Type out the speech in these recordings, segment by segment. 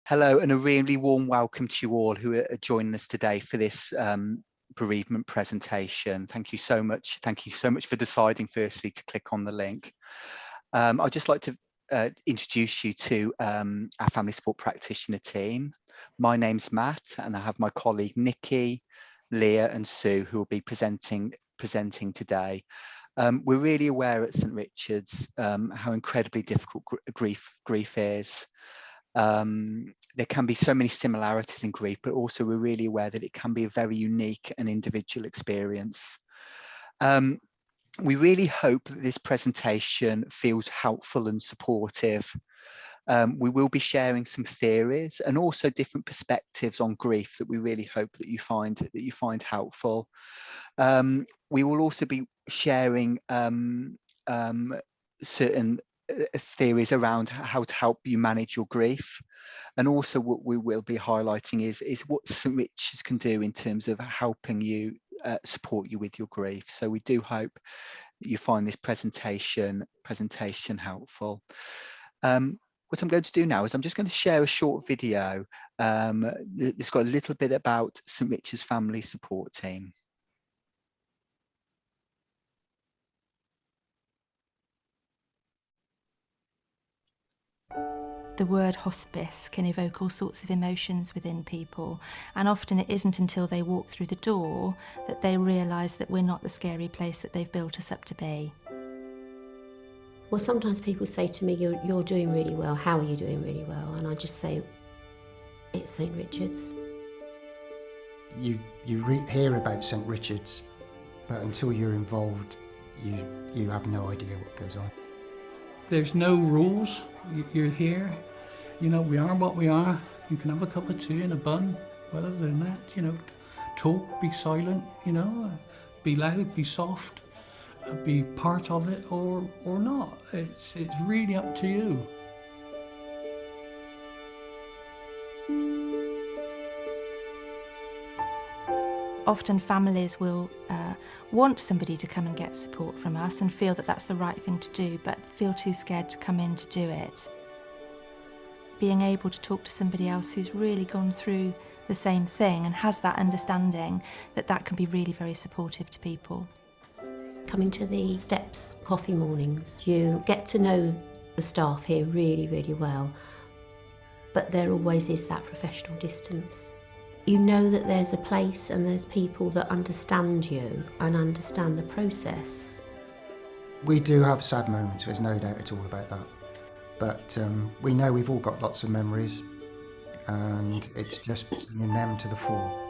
Hello, and a really warm welcome to you all who are joining us today for this bereavement presentation. Thank you so much. Thank you so much for deciding firstly to click on the link. I'd just like to introduce you to our family support practitioner team. My name's Matt, and I have my colleague Nikki, Leah and Sue who will be presenting today. We're really aware at St Richards how incredibly difficult grief is. There can be so many similarities in grief, but also we're really aware that it can be a very unique and individual experience. We really hope that this presentation feels helpful and supportive. We will be sharing some theories and also different perspectives on grief that we really hope that you find helpful. We will also be sharing certain theories around how to help you manage your grief, and also what we will be highlighting is what St Richards can do in terms of helping you support you with your grief. So we do hope that you find this presentation helpful. What I'm going to do now is I'm just going to share a short video. It's got a little bit about St Richards Family Support Team. The word hospice can evoke all sorts of emotions within people, and often it isn't until they walk through the door that they realise that we're not the scary place that they've built us up to be. Well, sometimes people say to me, you're doing really well, how are you doing really well? And I just say, it's St Richards. You hear about St Richards, but until you're involved, you have no idea what goes on. There's no rules. You're here, you know, we are what we are. You can have a cup of tea and a bun, but other than that, you know, talk, be silent, you know, be loud, be soft, be part of it or not. It's really up to you. Often families will want somebody to come and get support from us and feel that that's the right thing to do, but feel too scared to come in to do it. Being able to talk to somebody else who's really gone through the same thing and has that understanding, that can be really very supportive to people. Coming to the Steps coffee mornings, you get to know the staff here really, really well, but there always is that professional distance. You know that there's a place and there's people that understand you and understand the process. We do have sad moments, there's no doubt at all about that. But we know we've all got lots of memories, and it's just bringing them to the fore.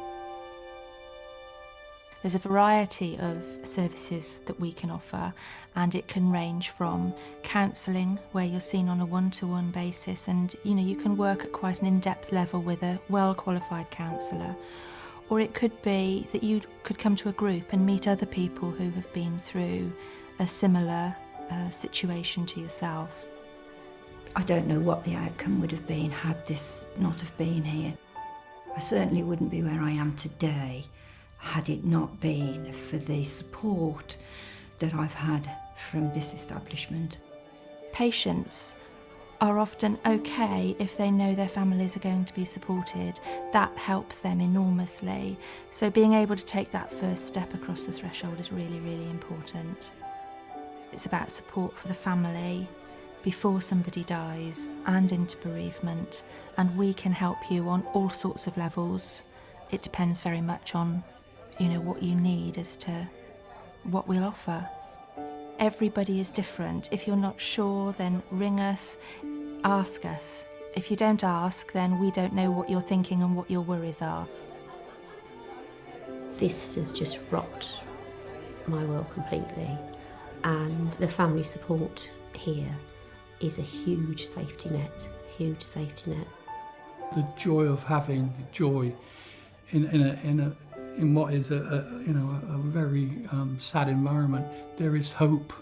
There's a variety of services that we can offer, and it can range from counselling, where you're seen on a one-to-one basis, and you can work at quite an in-depth level with a well-qualified counsellor, or it could be that you could come to a group and meet other people who have been through a similar situation to yourself. I don't know what the outcome would have been had this not have been here. I certainly wouldn't be where I am today had it not been for the support that I've had from this establishment. Patients are often okay if they know their families are going to be supported. That helps them enormously. So being able to take that first step across the threshold is really, really important. It's about support for the family before somebody dies and into bereavement, and we can help you on all sorts of levels. It depends very much on what you need as to what we'll offer. Everybody is different. If you're not sure, then ring us, ask us. If you don't ask, then we don't know what you're thinking and what your worries are. This has just rocked my world completely, and the family support here is a huge safety net, huge safety net. The joy of having joy in what is a very sad environment. There is hope.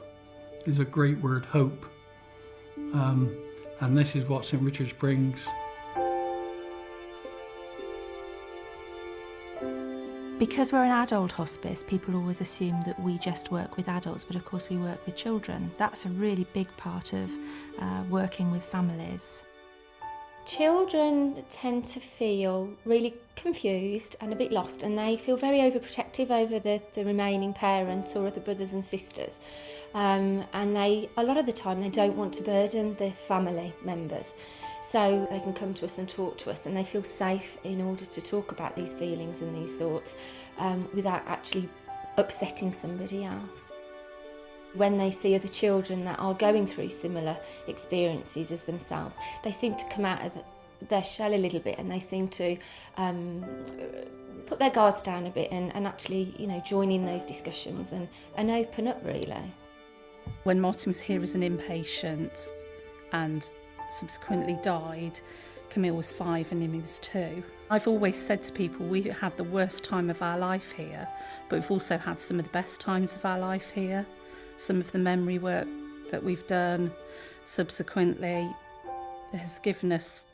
There's a great word, hope, and this is what St Richards brings. Because we're an adult hospice, people always assume that we just work with adults, but of course we work with children. That's a really big part of working with families. Children tend to feel really confused and a bit lost, and they feel very overprotective over the remaining parents or other brothers and sisters. And a lot of the time, they don't want to burden the family members. So they can come to us and talk to us, and they feel safe in order to talk about these feelings and these thoughts without actually upsetting somebody else. When they see other children that are going through similar experiences as themselves, they seem to come out of their shell a little bit, and they seem to put their guards down a bit and actually, join in those discussions and open up, really. When Martin was here as an inpatient and subsequently died, Camille was 5 and Imi was 2. I've always said to people, we had the worst time of our life here, but we've also had some of the best times of our life here. Some of the memory work that we've done subsequently has given us,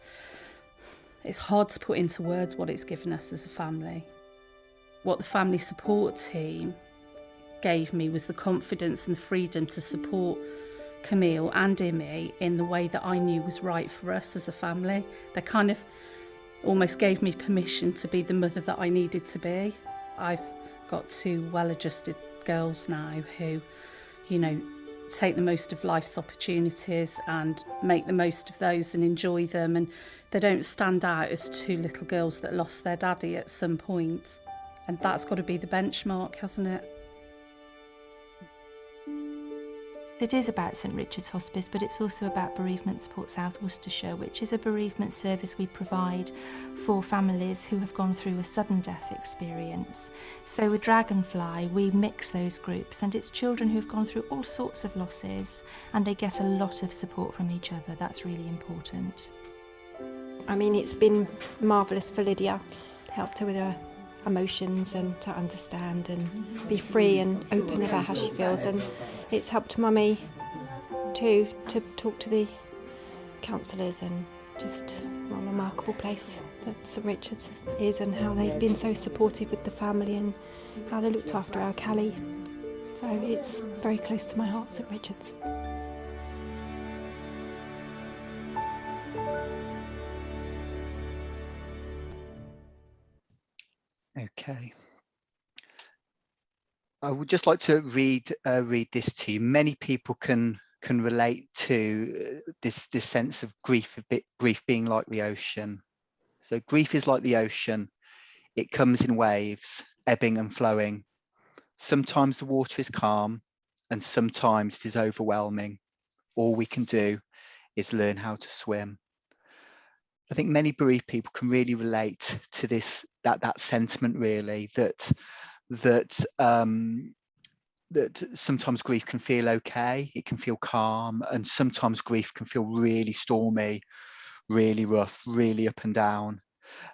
it's hard to put into words what it's given us as a family. What the family support team gave me was the confidence and the freedom to support Camille and Imi in the way that I knew was right for us as a family. They kind of almost gave me permission to be the mother that I needed to be. I've got 2 well-adjusted girls now who, take the most of life's opportunities and make the most of those and enjoy them, and they don't stand out as 2 little girls that lost their daddy at some point. And that's got to be the benchmark, hasn't it? It is about St Richards Hospice, but it's also about Bereavement Support South Worcestershire, which is a bereavement service we provide for families who have gone through a sudden death experience. So with Dragonfly, we mix those groups, and it's children who've gone through all sorts of losses, and they get a lot of support from each other. That's really important. I mean, it's been marvellous for Lydia, helped her with her emotions and to understand and be free and open about how she feels, and it's helped Mummy too to talk to the counsellors, and just what a remarkable place that St Richards is, and how they've been so supportive with the family and how they looked after our Callie. So it's very close to my heart, St Richards. Okay. I would just like to read this to you. Many people can relate to this sense of grief being like the ocean. So grief is like the ocean. It comes in waves, ebbing and flowing. Sometimes the water is calm, and sometimes it is overwhelming. All we can do is learn how to swim. I think many bereaved people can really relate to that sentiment, really, that sometimes grief can feel okay, it can feel calm, and sometimes grief can feel really stormy, really rough, really up and down.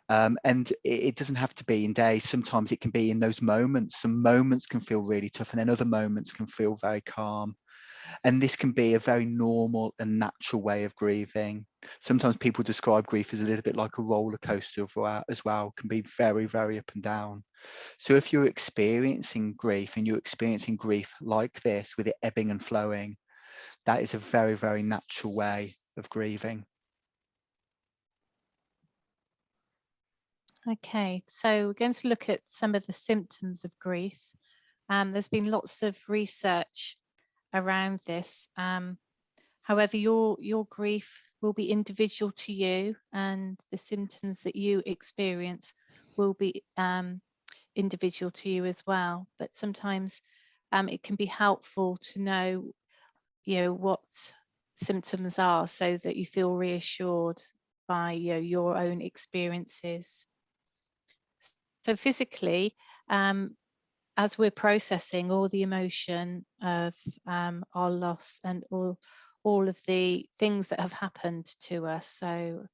And it doesn't have to be in days. Sometimes it can be in those moments. Some moments can feel really tough, and then other moments can feel very calm. And this can be a very normal and natural way of grieving. Sometimes people describe grief as a little bit like a roller coaster as well, can be very, very up and down. So if you're experiencing grief, and you're experiencing grief like this, with it ebbing and flowing, that is a very, very natural way of grieving. Okay, so we're going to look at some of the symptoms of grief. There's been lots of research around this. However, your grief will be individual to you, and the symptoms that you experience will be individual to you as well. But sometimes it can be helpful to know, what symptoms are, so that you feel reassured by your own experiences. So physically, as we're processing all the emotion of our loss and all of the things that have happened to us, so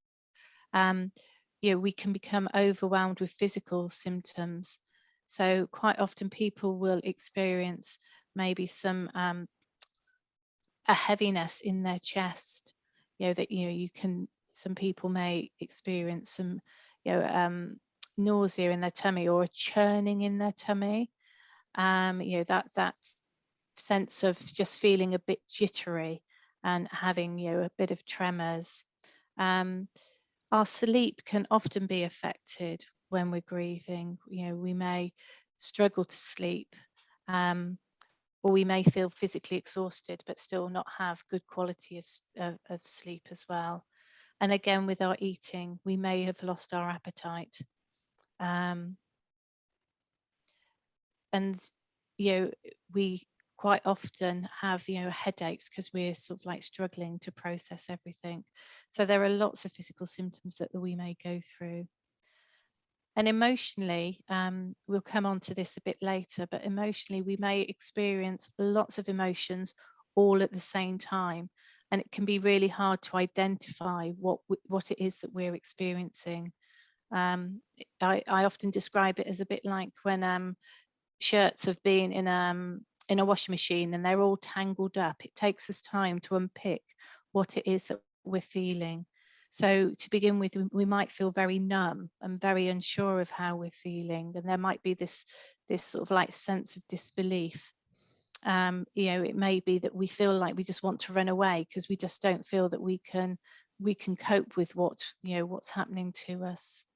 we can become overwhelmed with physical symptoms. So quite often people will experience maybe some a heaviness in their chest, some people may experience some nausea in their tummy, or a churning in their tummy. That sense of just feeling a bit jittery and having a bit of tremors. Our sleep can often be affected when we're grieving. We may struggle to sleep, or we may feel physically exhausted but still not have good quality of sleep as well. And again, with our eating, we may have lost our appetite. And we quite often have headaches because we're sort of like struggling to process everything. So there are lots of physical symptoms that we may go through. And emotionally, we'll come on to this a bit later, but emotionally we may experience lots of emotions all at the same time, and it can be really hard to identify what it is that we're experiencing. I often describe it as a bit like when shirts have been in a washing machine and they're all tangled up. It takes us time to unpick what it is that we're feeling. So to begin with, we might feel very numb and very unsure of how we're feeling, and there might be this sort of like sense of disbelief. It may be that we feel like we just want to run away because we just don't feel that we can cope with what's happening to us.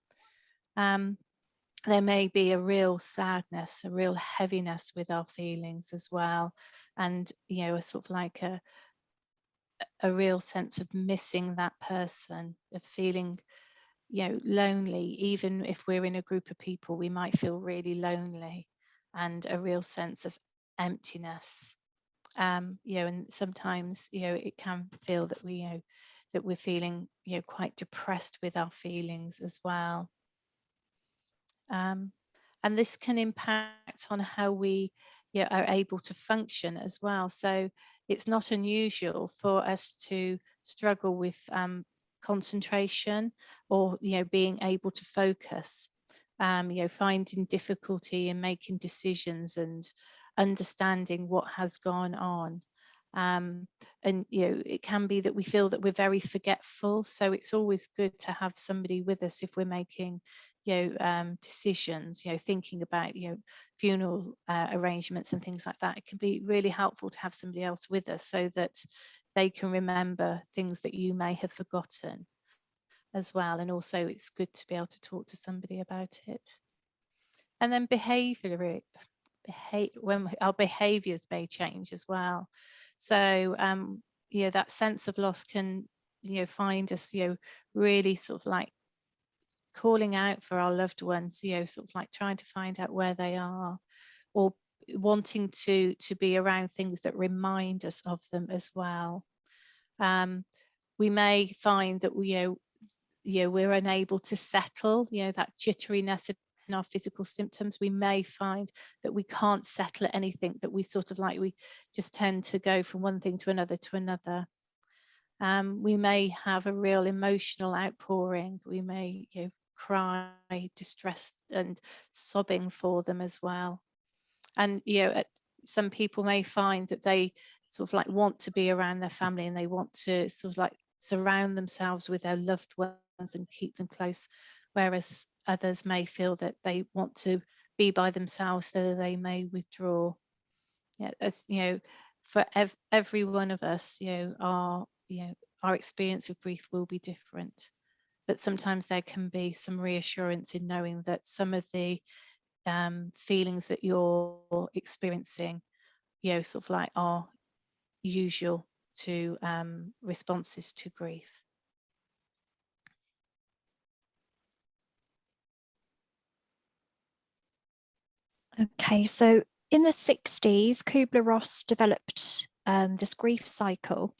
There may be a real sadness, a real heaviness with our feelings as well, and a sort of like a real sense of missing that person, of feeling lonely. Even if we're in a group of people, we might feel really lonely, and a real sense of emptiness. And sometimes it can feel that we're feeling quite depressed with our feelings as well. And this can impact on how we are able to function as well. So it's not unusual for us to struggle with concentration, or being able to focus, finding difficulty in making decisions and understanding what has gone on. And it can be that we feel that we're very forgetful, so it's always good to have somebody with us if we're making decisions, thinking about funeral arrangements and things like that. It can be really helpful to have somebody else with us so that they can remember things that you may have forgotten as well. And also it's good to be able to talk to somebody about it. And then when our behaviors may change as well. So that sense of loss can find us really sort of like calling out for our loved ones, sort of like trying to find out where they are, or wanting to be around things that remind us of them as well. We may find that we're unable to settle, that jitteriness in our physical symptoms. We may find that we can't settle at anything, that we sort of like, we just tend to go from one thing to another to another. We may have a real emotional outpouring. We may cry, distressed and sobbing for them as well. And some people may find that they sort of like want to be around their family, and they want to sort of like surround themselves with their loved ones and keep them close, whereas others may feel that they want to be by themselves, so that they may withdraw. As for every one of us, our experience of grief will be different, but sometimes there can be some reassurance in knowing that some of the feelings that you're experiencing, sort of like are usual to responses to grief. Okay, so in the 60s, Kubler-Ross developed this grief cycle,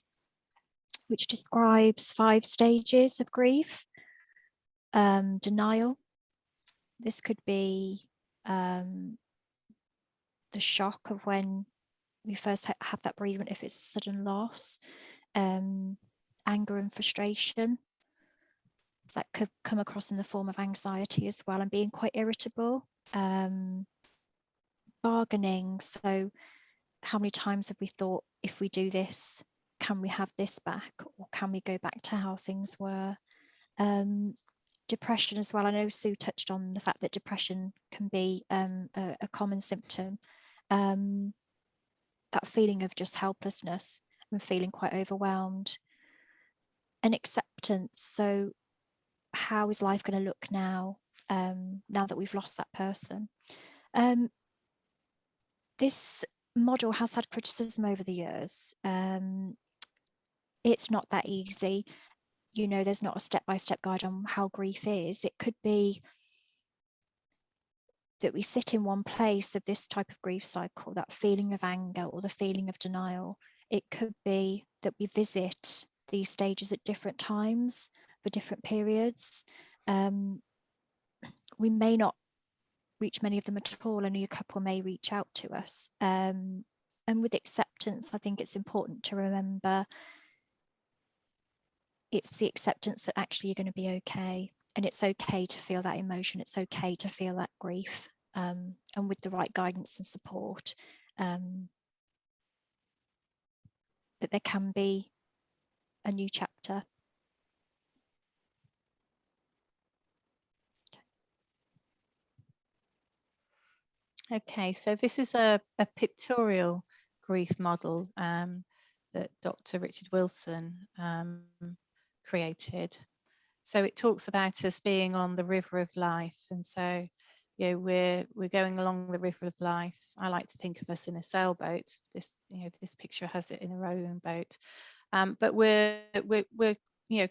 which describes 5 stages of grief. Denial. This could be the shock of when we first have that bereavement, if it's a sudden loss. Anger and frustration. That could come across in the form of anxiety as well, and being quite irritable. Bargaining. So how many times have we thought, if we do this, can we have this back, or can we go back to how things were? Depression as well. I know Sue touched on the fact that depression can be a common symptom. That feeling of just helplessness and feeling quite overwhelmed. And acceptance. So how is life going to look now, now that we've lost that person? This model has had criticism over the years. It's not that easy. You know, there's not a step-by-step guide on how grief is. It could be that we sit in one place of this type of grief cycle, that feeling of anger or the feeling of denial. It could be that we visit these stages at different times for different periods. We may not reach many of them at all, only a couple may reach out to us. And with acceptance, I think it's important to remember it's the acceptance that actually you're going to be okay. And it's okay to feel that emotion. It's okay to feel that grief. And with the right guidance and support, that there can be a new chapter. Okay, so this is a pictorial grief model that Dr. Richard Wilson created. So it talks about us being on the river of life, and so we're going along the river of life. I like to think of us in a sailboat. This this picture has it in a rowing boat, but we're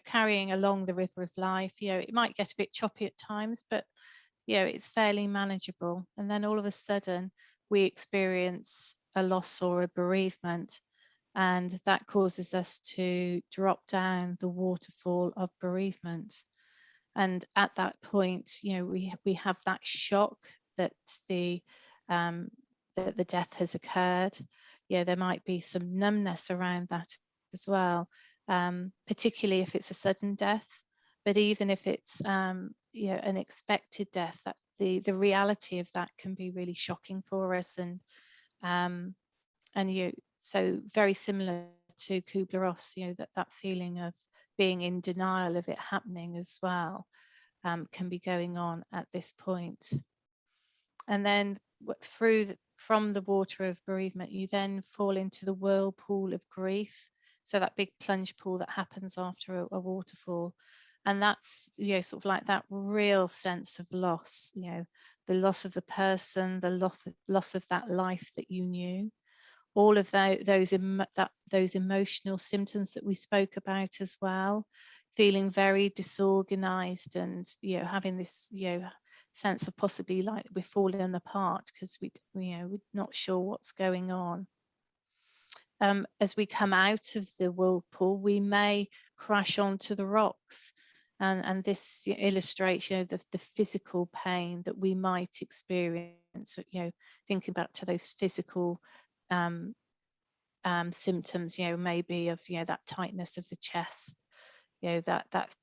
carrying along the river of life. It might get a bit choppy at times, but it's fairly manageable. And then all of a sudden we experience a loss or a bereavement, and that causes us to drop down the waterfall of bereavement. And at that point, we have that shock that the death has occurred. There might be some numbness around that as well, particularly if it's a sudden death. But even if it's an expected death, that the reality of that can be really shocking for us. So very similar to Kubler-Ross, that feeling of being in denial of it happening as well can be going on at this point. And then from the water of bereavement, you then fall into the whirlpool of grief. So that big plunge pool that happens after a waterfall. And that's, sort of like that real sense of loss, the loss of the person, the loss of that life that you knew. All of those emotional symptoms that we spoke about as well, feeling very disorganized and having this sense of possibly like we're falling apart because we're not sure what's going on. As we come out of the whirlpool, we may crash onto the rocks, and this illustrates the physical pain that we might experience. Thinking back to those physical symptoms, maybe of that tightness of the chest, that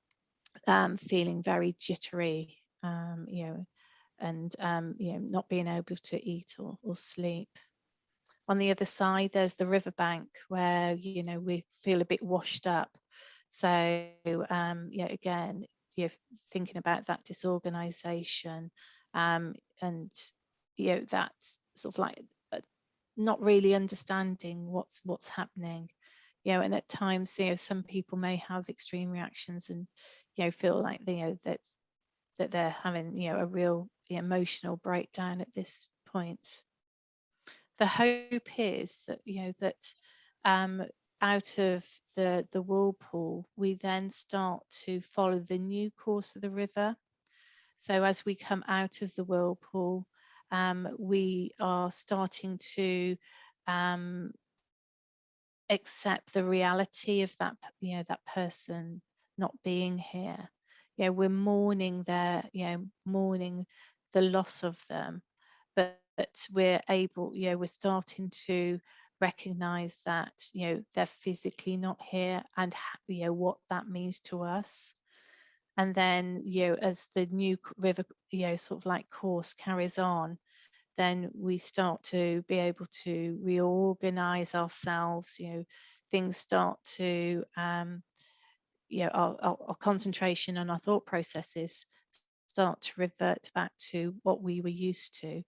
feeling very jittery, and not being able to eat or sleep. On the other side, there's the riverbank where we feel a bit washed up. So again, you're thinking about that disorganization, and that's sort of like not really understanding what's happening, and at times some people may have extreme reactions and feel like that they're having a real emotional breakdown at this point. The hope is that out of the whirlpool we then start to follow the new course of the river. So as we come out of the whirlpool, we are starting to accept the reality of that that person not being here. We're mourning mourning the loss of them, but we're able, we're starting to recognize that they're physically not here, and what that means to us. And then as the new river sort of like course carries on, then we start to be able to reorganize ourselves. Things start to our concentration and our thought processes start to revert back to what we were used to,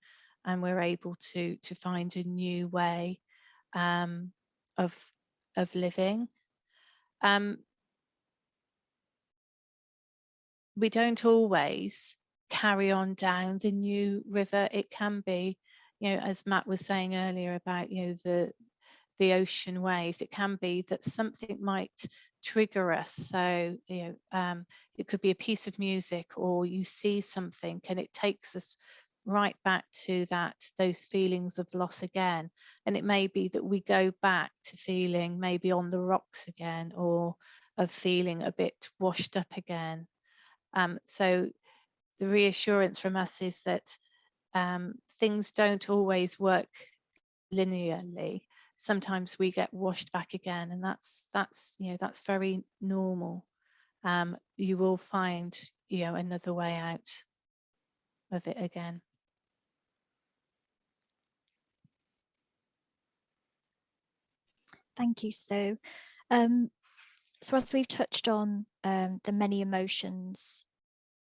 and we're able to find a new way of living. we don't always carry on down the new river. It can be, you know, as Matt was saying earlier about, you know, the ocean waves, it can be that something might trigger us. So, you know, it could be a piece of music, or you see something and it takes us right back to those feelings of loss again. And it may be that we go back to feeling maybe on the rocks again, or of feeling a bit washed up again. So the reassurance from us is that things don't always work linearly. Sometimes we get washed back again, and that's you know, that's very normal. You will find, you know, another way out of it again. Thank you, Sue. So as we've touched on the many emotions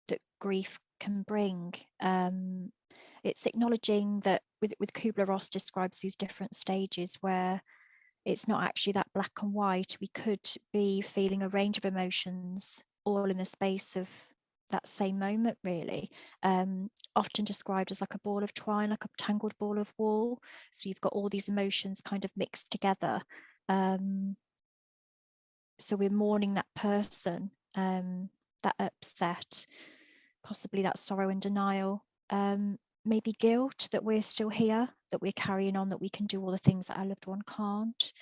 that grief can bring, it's acknowledging that with Kubler-Ross describes these different stages where it's not actually that black and white. We could be feeling a range of emotions all in the space of that same moment, really. Often described as like a ball of twine, like a tangled ball of wool. So you've got all these emotions kind of mixed together. So we're mourning that person, that upset, possibly that sorrow and denial, maybe guilt that we're still here, that we're carrying on, that we can do all the things that our loved one can't.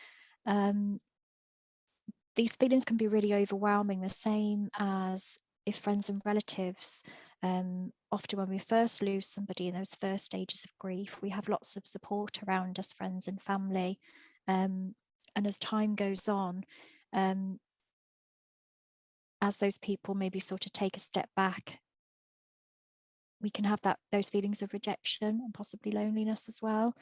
These feelings can be really overwhelming, the same as if friends and relatives, often when we first lose somebody in those first stages of grief, we have lots of support around us, friends and family. And as time goes on, as those people maybe sort of take a step back, we can have those feelings of rejection and possibly loneliness as well.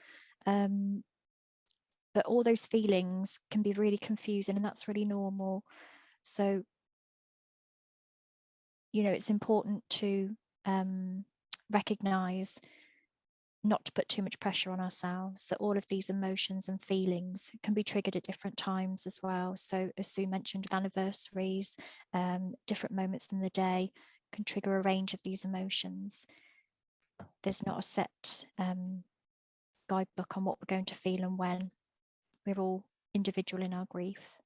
But all those feelings can be really confusing, and that's really normal. So, you know, it's important to recognize not to put too much pressure on ourselves, that all of these emotions and feelings can be triggered at different times as well. So as Sue mentioned, with anniversaries, different moments in the day can trigger a range of these emotions. There's not a set guidebook on what we're going to feel and when. We're all individual in our grief.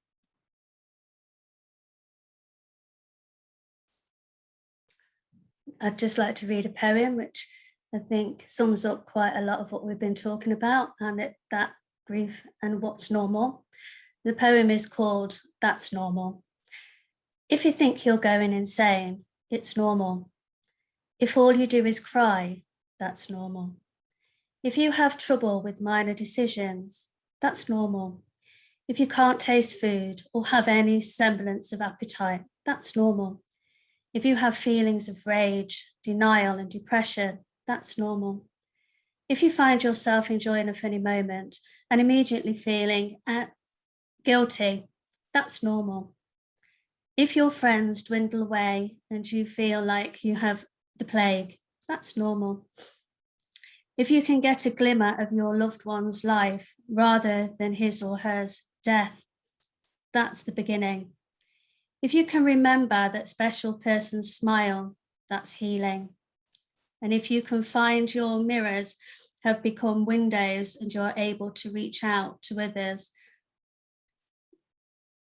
I'd just like to read a poem which I think sums up quite a lot of what we've been talking about, and that grief and what's normal. The poem is called That's Normal. If you think you're going insane, it's normal. If all you do is cry, that's normal. If you have trouble with minor decisions, that's normal. If you can't taste food or have any semblance of appetite, that's normal. If you have feelings of rage, denial, and depression, that's normal. If you find yourself enjoying a funny moment and immediately feeling guilty, that's normal. If your friends dwindle away and you feel like you have the plague, that's normal. If you can get a glimmer of your loved one's life rather than his or hers death, that's the beginning. If you can remember that special person's smile, that's healing. And if you can find your mirrors have become windows and you're able to reach out to others,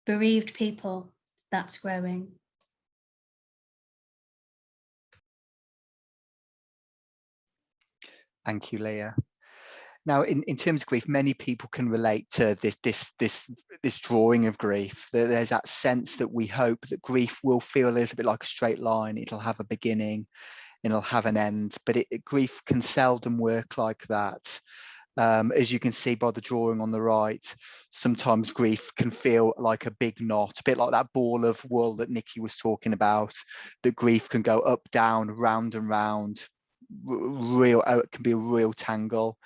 bereaved people, that's growing. Thank you, Leah. Now, in terms of grief, many people can relate to this drawing of grief. There's that sense that we hope that grief will feel a little bit like a straight line. It'll have a beginning, it'll have an end, but grief can seldom work like that. As you can see by the drawing on the right, sometimes grief can feel like a big knot, a bit like that ball of wool that Nikki was talking about, that grief can go up, down, round and round. It can be a real tangle,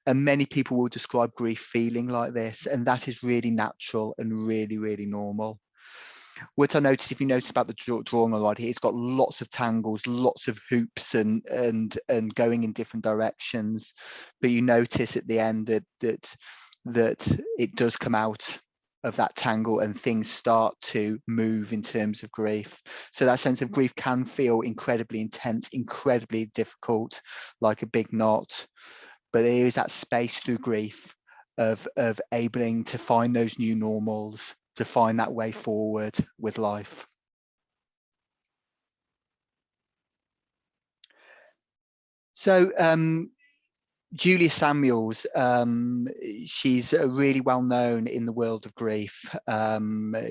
and many people will describe grief feeling like this, and that is really natural and really, really normal. What I noticed, if you notice about the drawing on the right here, it's got lots of tangles, lots of hoops and going in different directions, but you notice at the end that it does come out that tangle and things start to move in terms of grief. So that sense of grief can feel incredibly intense, incredibly difficult, like a big knot, but there is that space through grief of able to find those new normals, to find that way forward with life. So Julia Samuels, she's really well known in the world of grief.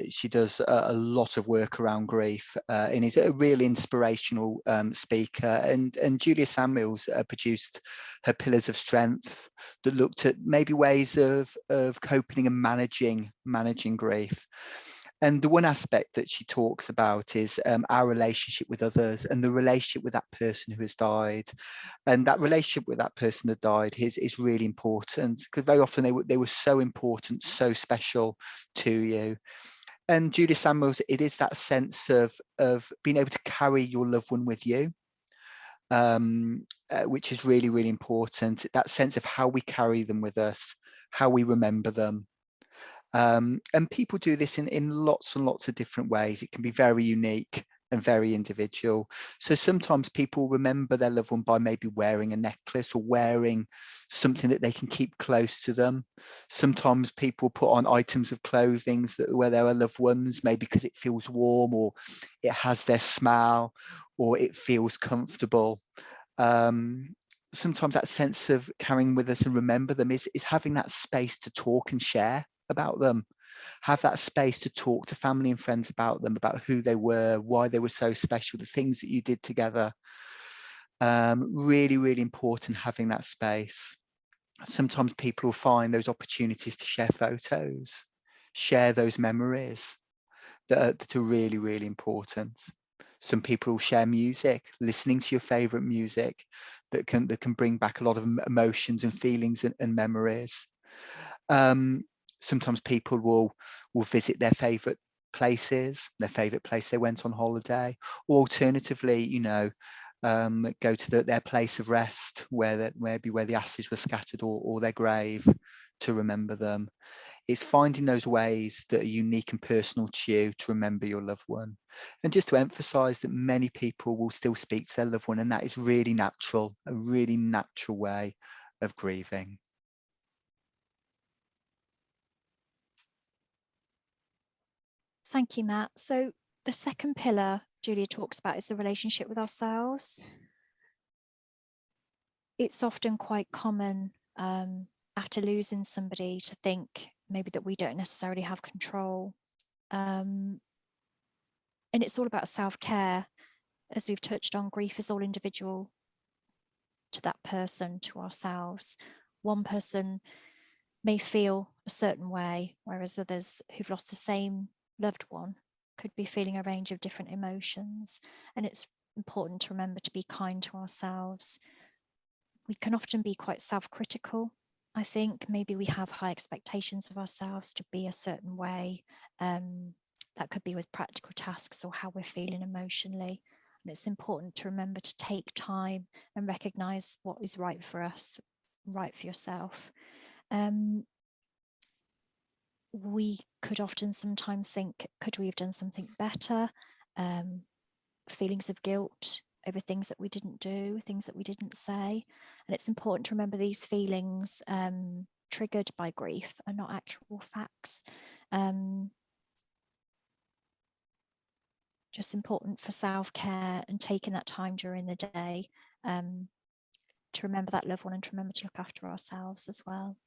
She does a lot of work around grief and is a really inspirational speaker. And Julia Samuels produced her Pillars of Strength that looked at maybe ways of coping and managing grief. And the one aspect that she talks about is our relationship with others and the relationship with that person who has died. And that relationship with that person that died is really important, because very often they were so important, so special to you. And Julia Samuels, it is that sense of being able to carry your loved one with you, which is really, really important. That sense of how we carry them with us, how we remember them. And people do this in lots and lots of different ways. It can be very unique and very individual. So sometimes people remember their loved one by maybe wearing a necklace or wearing something that they can keep close to them. Sometimes people put on items of clothing where there are loved ones, maybe because it feels warm or it has their smell or it feels comfortable. Sometimes that sense of carrying with us and remember them is having that space to talk and share about them, have that space to talk to family and friends about them, about who they were, why they were so special, the things that you did together. Really, really important having that space. Sometimes people will find those opportunities to share photos, share those memories that are really, really important. Some people will share music, listening to your favorite music that can bring back a lot of emotions and feelings and memories. Sometimes people will visit their favorite places, their favorite place they went on holiday, or alternatively, go to their place of rest where the ashes were scattered, or their grave, to remember them. It's finding those ways that are unique and personal to you to remember your loved one. And just to emphasize that many people will still speak to their loved one, and that is really natural, a really natural way of grieving. Thank you, Matt. So the second pillar Julia talks about is the relationship with ourselves. It's often quite common after losing somebody to think maybe that we don't necessarily have control. And it's all about self-care. As we've touched on, grief is all individual to that person, to ourselves. One person may feel a certain way, whereas others who've lost the same loved one could be feeling a range of different emotions. And it's important to remember to be kind to ourselves. We can often be quite self-critical. I think maybe we have high expectations of ourselves to be a certain way. That could be with practical tasks or how we're feeling emotionally. And it's important to remember to take time and recognize what is right for us, right for yourself. We could often sometimes think, could we have done something better? Feelings of guilt over things that we didn't do, things that we didn't say. And it's important to remember these feelings triggered by grief are not actual facts. Just important for self-care and taking that time during the day to remember that loved one and to remember to look after ourselves as well.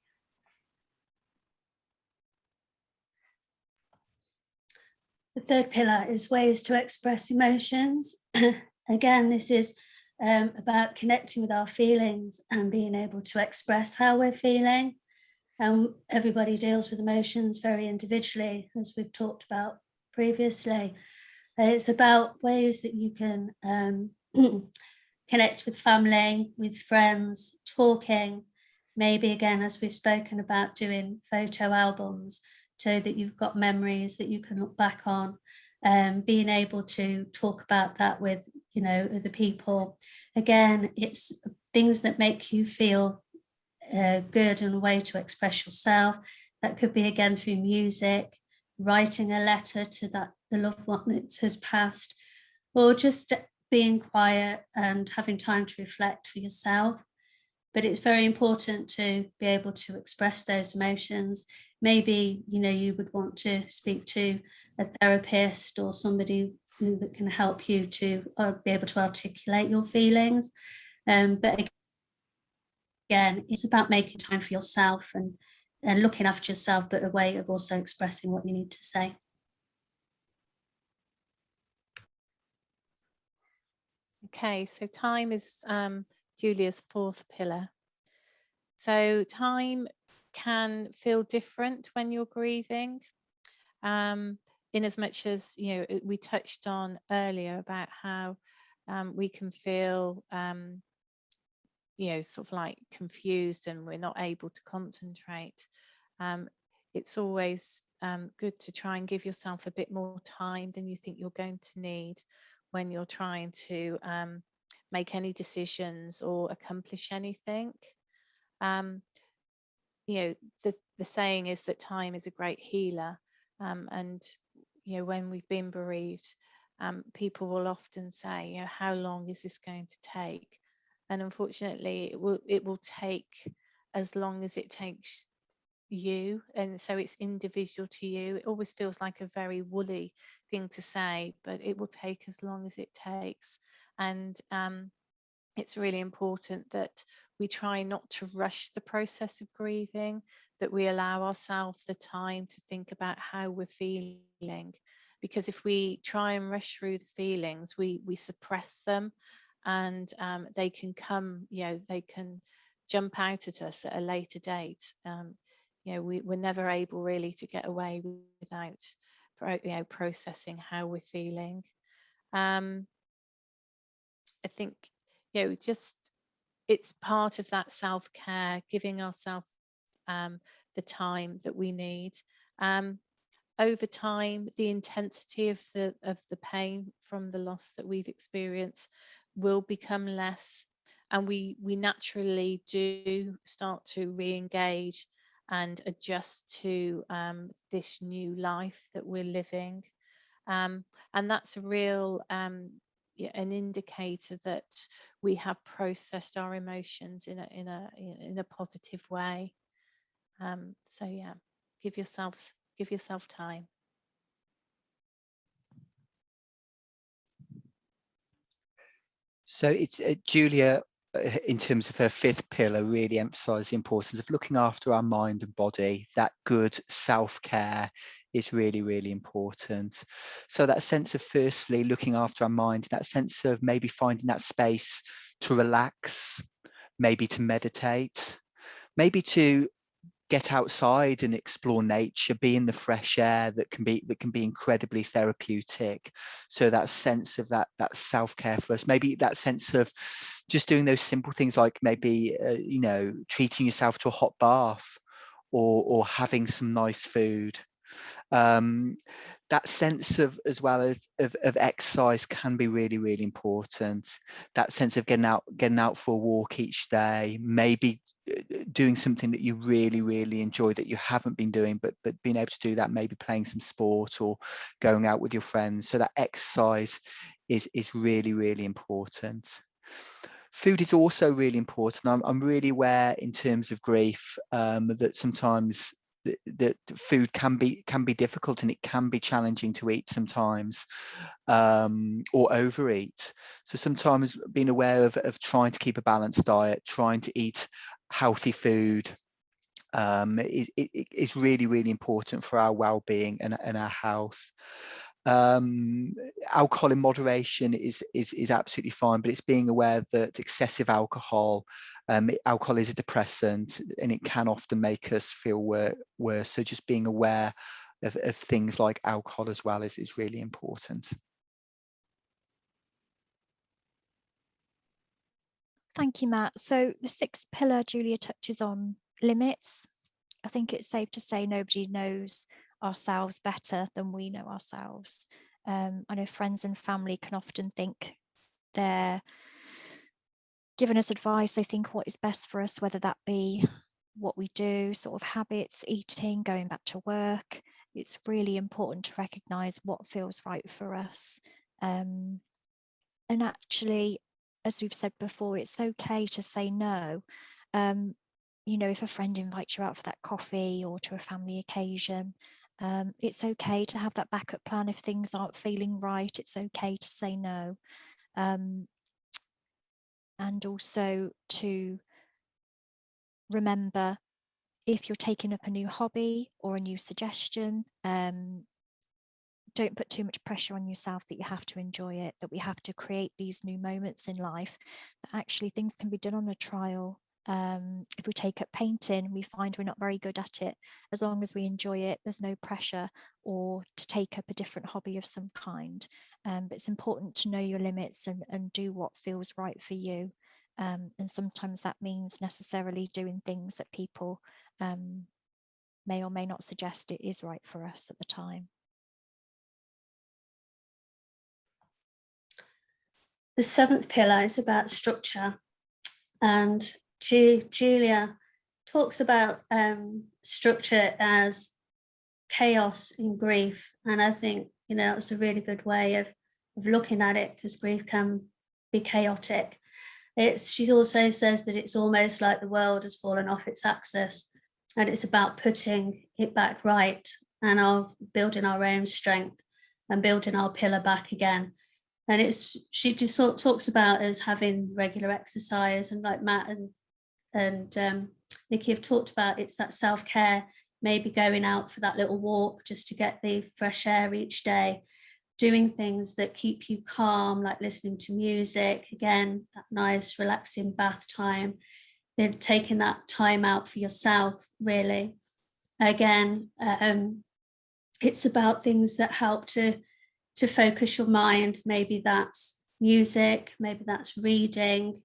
The third pillar is ways to express emotions. Again, this is about connecting with our feelings and being able to express how we're feeling. Everybody deals with emotions very individually, as we've talked about previously. It's about ways that you can connect with family, with friends, talking, maybe again, as we've spoken about, doing photo albums so that you've got memories that you can look back on, being able to talk about that with, other people. Again, it's things that make you feel good and a way to express yourself. That could be again through music, writing a letter to the loved one that has passed, or just being quiet and having time to reflect for yourself. But it's very important to be able to express those emotions. Maybe, you would want to speak to a therapist or somebody that can help you to be able to articulate your feelings. But again, it's about making time for yourself and looking after yourself, but a way of also expressing what you need to say. Okay, so time is Julia's fourth pillar. So time can feel different when you're grieving, in as much as, we touched on earlier about how we can feel, sort of like confused and we're not able to concentrate. It's always good to try and give yourself a bit more time than you think you're going to need when you're trying to make any decisions or accomplish anything. The saying is that time is a great healer, and when we've been bereaved, people will often say, how long is this going to take? And unfortunately, it will take as long as it takes you, and so it's individual to you. It always feels like a very woolly thing to say, but it will take as long as it takes. And it's really important that we try not to rush the process of grieving, that we allow ourselves the time to think about how we're feeling. Because if we try and rush through the feelings, we suppress them, and they can come, they can jump out at us at a later date. We're never able really to get away without, processing how we're feeling. I think, just it's part of that self-care, giving ourselves the time that we need. Over time, the intensity of the pain from the loss that we've experienced will become less, and we naturally do start to re-engage and adjust to this new life that we're living. And that's a real an indicator that we have processed our emotions in a positive way. So yeah, give yourself time. So it's Julia, in terms of her fifth pillar, really emphasised the importance of looking after our mind and body. That good self-care is really, really important. So that sense of firstly looking after our mind, that sense of maybe finding that space to relax, maybe to meditate, maybe to get outside and explore nature, be in the fresh air, that can be incredibly therapeutic. So that sense of that self-care for us, maybe that sense of just doing those simple things like maybe treating yourself to a hot bath, or having some nice food. That sense of, as well, of exercise can be really, really important. That sense of getting out for a walk each day, maybe doing something that you really, really enjoy that you haven't been doing, but being able to do that, maybe playing some sport or going out with your friends. So that exercise is really, really important. Food is also really important. I'm really aware in terms of grief that sometimes that food can be difficult, and it can be challenging to eat sometimes, or overeat. So sometimes being aware of trying to keep a balanced diet, trying to eat healthy food, is really, really important for our well-being and our health. Alcohol in moderation is absolutely fine, but it's being aware that excessive alcohol is a depressant, and it can often make us feel worse. So just being aware of things like alcohol as well is really important. Thank you, Matt. So the sixth pillar Julia touches on limits. I think it's safe to say nobody knows ourselves better than we know ourselves. I know friends and family can often think they're giving us advice. They think what is best for us, whether that be what we do, sort of habits, eating, going back to work. It's really important to recognise what feels right for us. And actually, as we've said before, it's okay to say no. You know, if a friend invites you out for that coffee or to a family occasion, it's okay to have that backup plan if things aren't feeling right. It's okay to say no. And also to remember, if you're taking up a new hobby or a new suggestion, don't put too much pressure on yourself that you have to enjoy it, that we have to create these new moments in life, that actually things can be done on a trial. If we take up painting, we find we're not very good at it. As long as we enjoy it, there's no pressure or to take up a different hobby of some kind. But it's important to know your limits and do what feels right for you. And sometimes that means necessarily doing things that people may or may not suggest it is right for us at the time. The seventh pillar is about structure, and Julia talks about structure as chaos in grief, and I think, you know, it's a really good way of looking at it, because grief can be chaotic. She also says that it's almost like the world has fallen off its axis, and it's about putting it back right and building our own strength and building our pillar back again. And she just sort of talks about us having regular exercise, and like Matt and Nikki have talked about, it's that self-care, maybe going out for that little walk just to get the fresh air each day, doing things that keep you calm, like listening to music, again, that nice relaxing bath time, then taking that time out for yourself, really. Again, it's about things that help to focus your mind. Maybe that's music, maybe that's reading,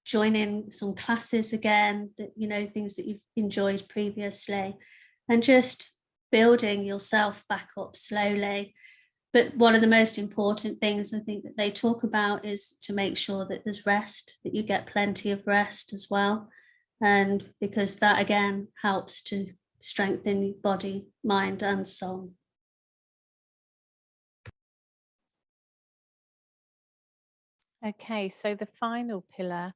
joining some classes again, that, you know, things that you've enjoyed previously, and just building yourself back up slowly. But one of the most important things I think that they talk about is to make sure that there's rest, that you get plenty of rest as well. And because that again helps to strengthen your body, mind, and soul. Okay, so the final pillar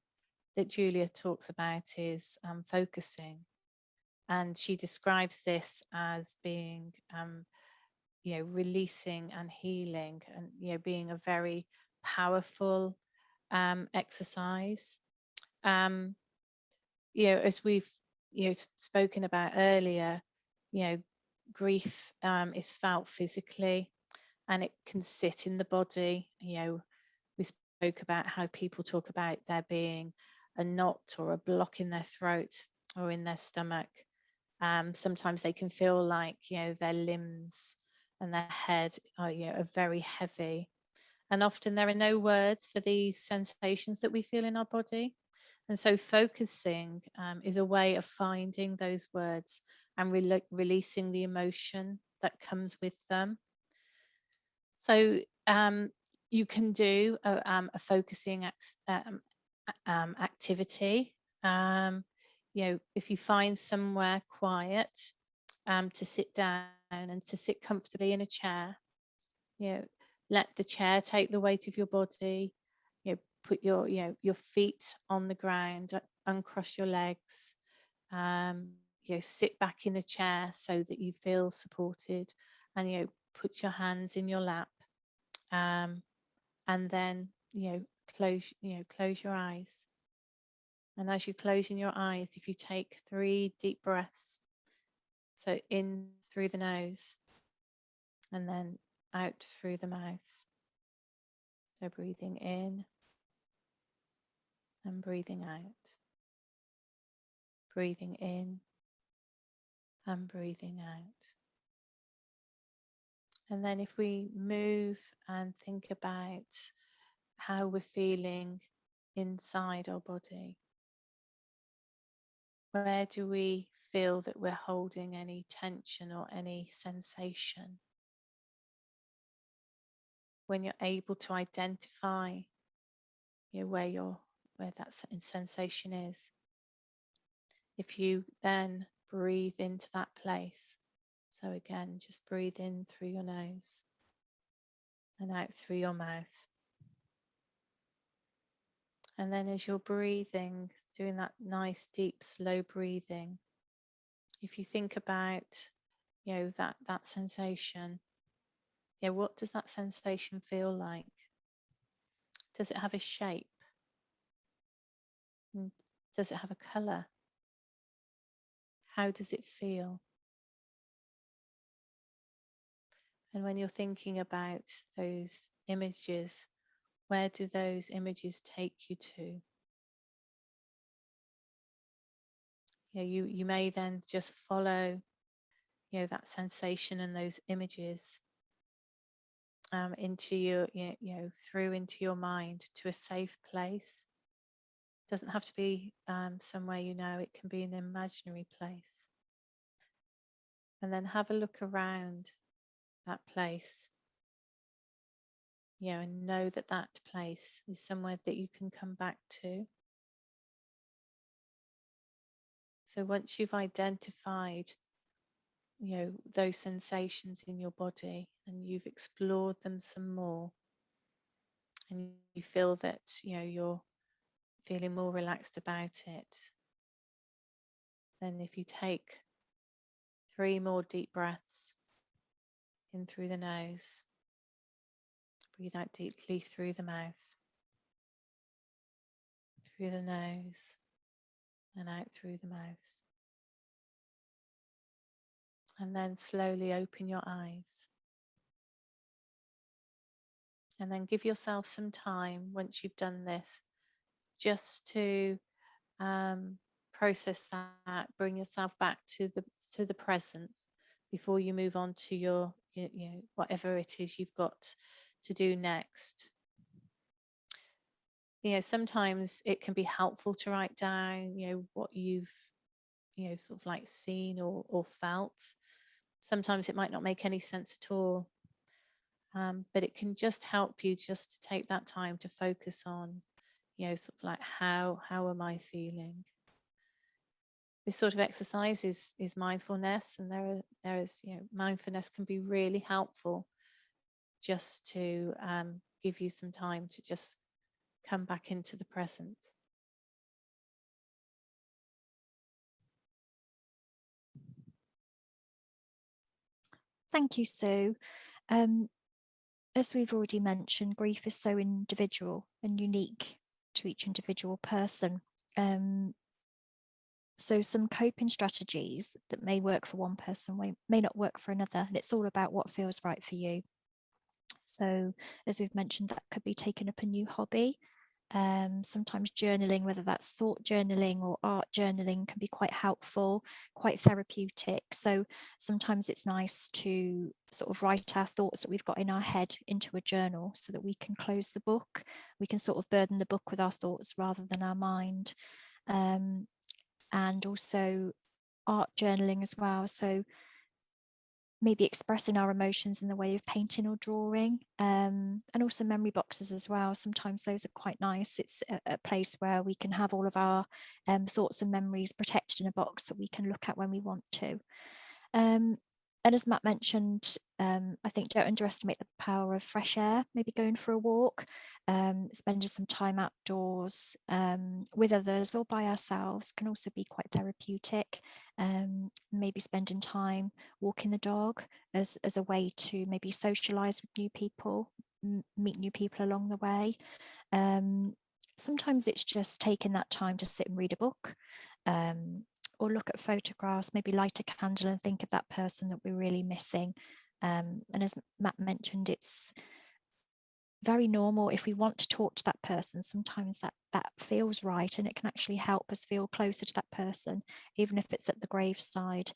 that Julia talks about is focusing. And she describes this as being, you know, releasing and healing, and, you know, being a very powerful exercise. You know, as we've, you know, spoken about earlier, you know, grief is felt physically, and it can sit in the body. You know, we spoke about how people talk about there being a knot or a block in their throat or in their stomach. Sometimes they can feel like, you know, their limbs and their head are, you know, are very heavy. And often there are no words for these sensations that we feel in our body. And so focusing is a way of finding those words and releasing the emotion that comes with them. So you can do a focusing activity. You know, if you find somewhere quiet to sit down and to sit comfortably in a chair, you know, let the chair take the weight of your body. You know, put your, you know, your feet on the ground, uncross your legs. You know, sit back in the chair so that you feel supported, and, you know, put your hands in your lap, and then, you know, close your eyes. And as you're closing your eyes, if you take 3 deep breaths, so in through the nose and then out through the mouth. So breathing in and breathing out. Breathing in and breathing out. And then if we move and think about how we're feeling inside our body, where do we feel that we're holding any tension or any sensation? When you're able to identify, you know, where that sensation is, if you then breathe into that place. So again, just breathe in through your nose and out through your mouth. And then as you're breathing, doing that nice, deep, slow breathing, if you think about, that sensation, what does that sensation feel like? Does it have a shape? And does it have a colour? How does it feel? And when you're thinking about those images, where do those images take you to? You may then just follow, that sensation and those images into your, through into your mind to a safe place. It doesn't have to be somewhere it can be an imaginary place. And then have a look around that place, and know that that place is somewhere that you can come back to. So once you've identified, those sensations in your body and you've explored them some more, and you feel that, you're feeling more relaxed about it, then if you take 3 more deep breaths in through the nose, breathe out deeply through the mouth, through the nose, and out through the mouth. And then slowly open your eyes. And then give yourself some time once you've done this, just to process that, bring yourself back to the present before you move on to your whatever it is you've got to do next. Sometimes it can be helpful to write down what you've sort of like seen or felt. Sometimes it might not make any sense at all, but it can just help you just to take that time to focus on sort of like how am I feeling. This sort of exercise is mindfulness, and there is mindfulness can be really helpful just to give you some time to just come back into the present. Thank you, Sue. As we've already mentioned, grief is so individual and unique to each individual person. So some coping strategies that may work for one person may not work for another, and it's all about what feels right for you. So as we've mentioned, that could be taking up a new hobby. Sometimes journaling, whether that's thought journaling or art journaling, can be quite helpful, quite therapeutic. So sometimes it's nice to sort of write our thoughts that we've got in our head into a journal so that we can close the book. We can sort of burden the book with our thoughts rather than our mind. And also art journaling as well. So maybe expressing our emotions in the way of painting or drawing, and also memory boxes as well. Sometimes those are quite nice. It's a place where we can have all of our thoughts and memories protected in a box that we can look at when we want to. And as Matt mentioned, I think don't underestimate the power of fresh air, maybe going for a walk, spending some time outdoors with others or by ourselves can also be quite therapeutic. Maybe spending time walking the dog as a way to maybe socialise with new people, meet new people along the way. Sometimes it's just taking that time to sit and read a book, or look at photographs, maybe light a candle and think of that person that we're really missing. And as Matt mentioned, it's very normal if we want to talk to that person. Sometimes that feels right, and it can actually help us feel closer to that person, even if it's at the graveside.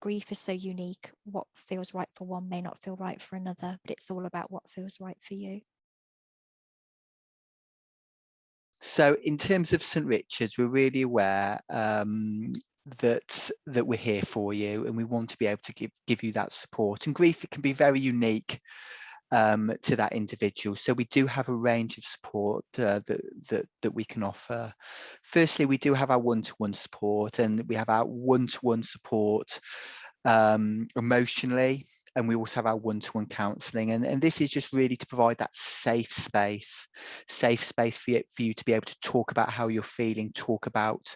Grief is so unique. What feels right for one may not feel right for another, but it's all about what feels right for you. So in terms of St Richards, we're really aware that we're here for you, and we want to be able to give you that support. And grief, it can be very unique to that individual. So we do have a range of support that we can offer. Firstly, we do have our one-to-one support, and we have our one-to-one support emotionally, and we also have our one-to-one counselling, and this is just really to provide that safe space for you to be able to talk about how you're feeling, talk about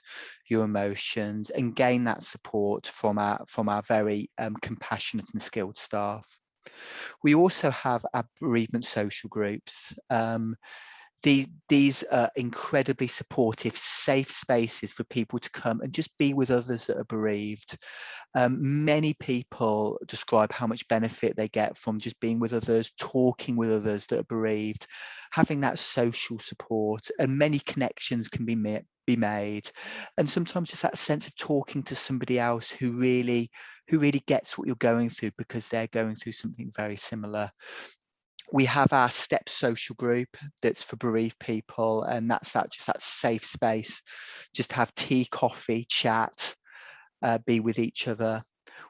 your emotions, and gain that support from our very compassionate and skilled staff. We also have our bereavement social groups. These are incredibly supportive, safe spaces for people to come and just be with others that are bereaved. Many people describe how much benefit they get from just being with others, talking with others that are bereaved, having that social support, and many connections can be made. And sometimes just that sense of talking to somebody else who really gets what you're going through, because they're going through something very similar. We have our STEP social group that's for bereaved people, and that's just that safe space, just to have tea, coffee, chat, be with each other.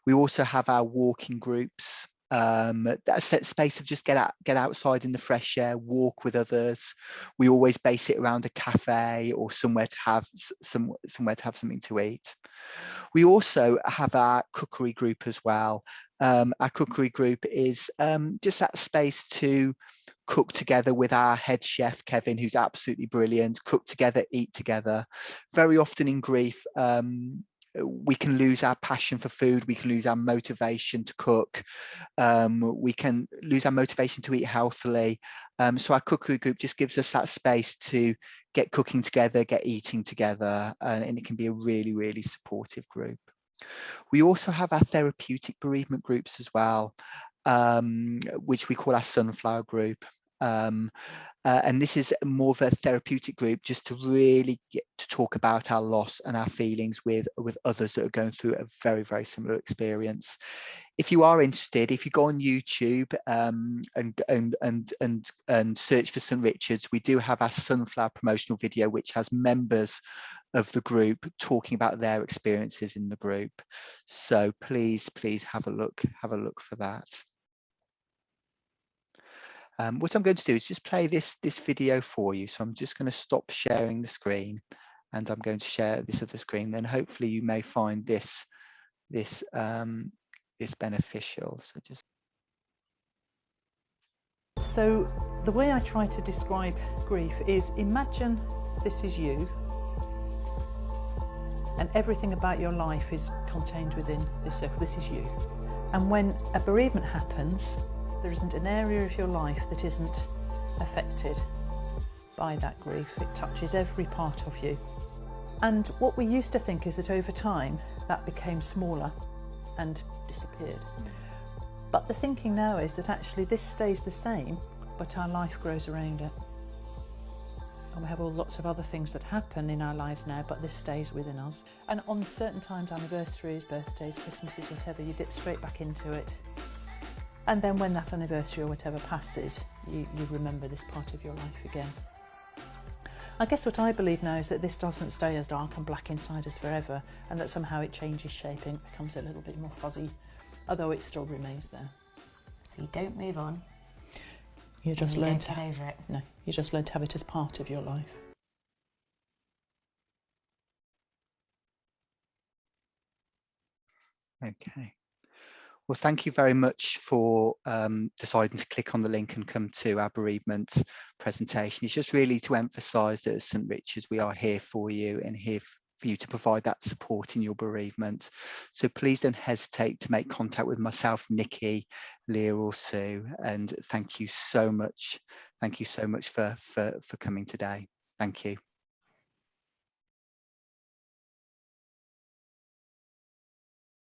We also have our walking groups. That set space of just get outside in the fresh air, walk with others. We always base it around a cafe or somewhere to have something to eat. We also have our cookery group as well. Our cookery group is just that space to cook together with our head chef, Kevin, who's absolutely brilliant. Cook together, eat together. Very often in grief, we can lose our passion for food. We can lose our motivation to cook. We can lose our motivation to eat healthily. So our cookery group just gives us that space to get cooking together, get eating together, and it can be a really, really supportive group. We also have our therapeutic bereavement groups as well, which we call our Sunflower group. And this is more of a therapeutic group, just to really get to talk about our loss and our feelings with others that are going through a very, very similar experience. If you are interested, if you go on YouTube and search for St Richards, we do have our Sunflower promotional video, which has members of the group talking about their experiences in the group. So please have a look for that. What I'm going to do is just play this video for you. So I'm just going to stop sharing the screen, and I'm going to share this other screen. Then hopefully you may find this beneficial. So the way I try to describe grief is, imagine this is you, and everything about your life is contained within this circle. This is you. And when a bereavement happens, there isn't an area of your life that isn't affected by that grief. It touches every part of you. And what we used to think is that over time that became smaller and disappeared. But the thinking now is that actually this stays the same, but our life grows around it. And we have lots of other things that happen in our lives now, but this stays within us. And on certain times, anniversaries, birthdays, Christmases, whatever, you dip straight back into it. And then when that anniversary or whatever passes, you remember this part of your life again. I guess what I believe now is that this doesn't stay as dark and black inside us forever, and that somehow it changes shape and becomes a little bit more fuzzy, although it still remains there. So you don't move on. You just learn to get over it. No, you just learn to have it as part of your life. Okay. Well, thank you very much for deciding to click on the link and come to our bereavement presentation. It's just really to emphasise that at St Richards we are here for you and here for you to provide that support in your bereavement. So please don't hesitate to make contact with myself, Nikki, Leah or Sue, and thank you so much. Thank you so much for coming today. Thank you.